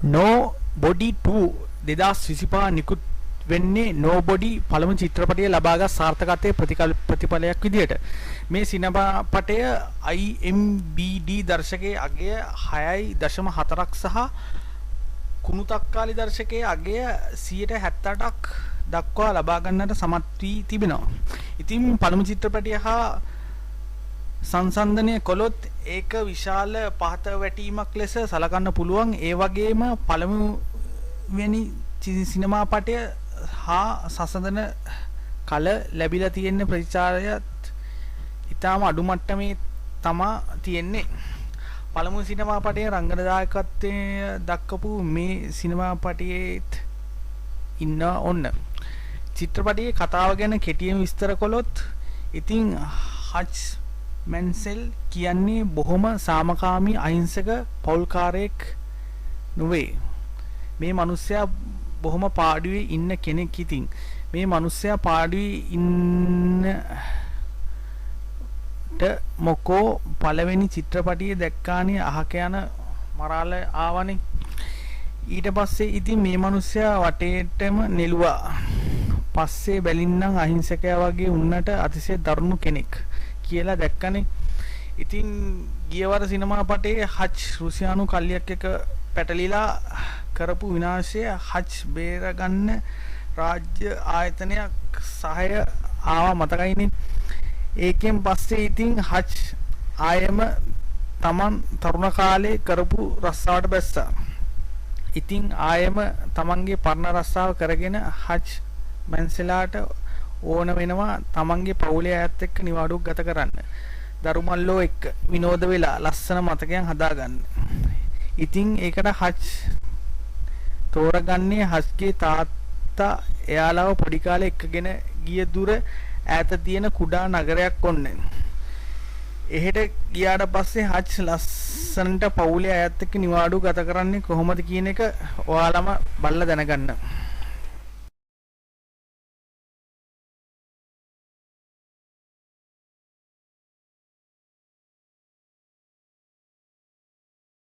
Nobody 2 2025 නිකුත් වෙන්නේ Nobody පළමු චිත්‍රපටය ලබාගත් සාර්ථකත්වයේ ප්‍රතිඵලයක් විදිහට මේ සිනමාපටය IMBD දර්ශකයේ අගය 6.4ක් සහ කුණුතක්කාලි දර්ශකයේ අගය 78ක් දක්වා ලබා ගන්නට සමත් වී තිබෙනවා. ඉතින් පළමු චිත්‍රපටය හා සංසන්දනය කළොත් ඒක විශාල පහත වැටීමක් ලෙස සලකන්න පුළුවන්. ඒ වගේම පළමුවෙනි සිනමාපටය හා සසඳන කල ලැබිලා තියෙන ප්‍රතිචාරයත් ඉතාම අඩු මට්ටමේ තමා තියෙන්නේ. පළමු සිනමාපටයේ රංගන දායකත්වයේ දක්වපු මේ සිනමාපටයේත් ඉන්න ඔන්න. චිත්‍රපටයේ කතාව ගැන කෙටියෙන් විස්තර කළොත් ඉතින් හච් මැන්සෙල් කියන්නේ බොහොම සාමකාමී අහිංසක පෞල්කාරයෙක් නෙවෙයි. මේ මිනිස්සයා බොහොම පාඩුවේ ඉන්න කෙනෙක්. ඉතින් මේ මිනිස්සයා පාඩුවේ ඉන්නට මොකෝ පළවෙනි චිත්‍රපටියේ දැක්කානේ අහක යන මරාල ආවනේ. ඊට පස්සේ ඉතින් මේ මිනිස්සයා වටේටම නෙළුවා. පස්සේ බැලින්නම් අහිංසකයා වගේ උන්නට අතිශය දරුණු කෙනෙක් කියලා දැක්කනේ. ඉතින් ගියවර සිනමාපටයේ හච් රුසියානු කල්ලියක් එක පැටලිලා කරපු විනාශය හච් බේරගන්න රාජ්‍ය ආයතනයක් සහාය ආවා මතකයිනේ. ඒකෙන් පස්සේ ඉතින් හච් ආයම තමන් තරුණ කාලේ කරපු රස්සාවට බැස්සා. ඉතින් ආයම තමන්ගේ පරණ රස්සාව කරගෙන හච් මැන්සෙලාට ඕන වෙනවා තමන්ගේ පවුලේ අයත් එක්ක නිවාඩුවක් ගත කරන්න. දරුමල්ලෝ එක්ක විනෝද වෙලා ලස්සන මතකයන් හදාගන්න. ඉතින් ඒකට හච් තෝරගන්නේ හච්ගේ තාත්තා එයාලව පොඩි කාලේ එක්කගෙන ගිය දුර ඈත තියෙන කුඩා නගරයක් ඔන්නේ. එහෙට ගියාට පස්සේ හච් ලස්සනට පවුලේ අයත් එක්ක නිවාඩුව ගත කරන්නේ කොහොමද කියන එක ඔයාලම බලලා දැනගන්න.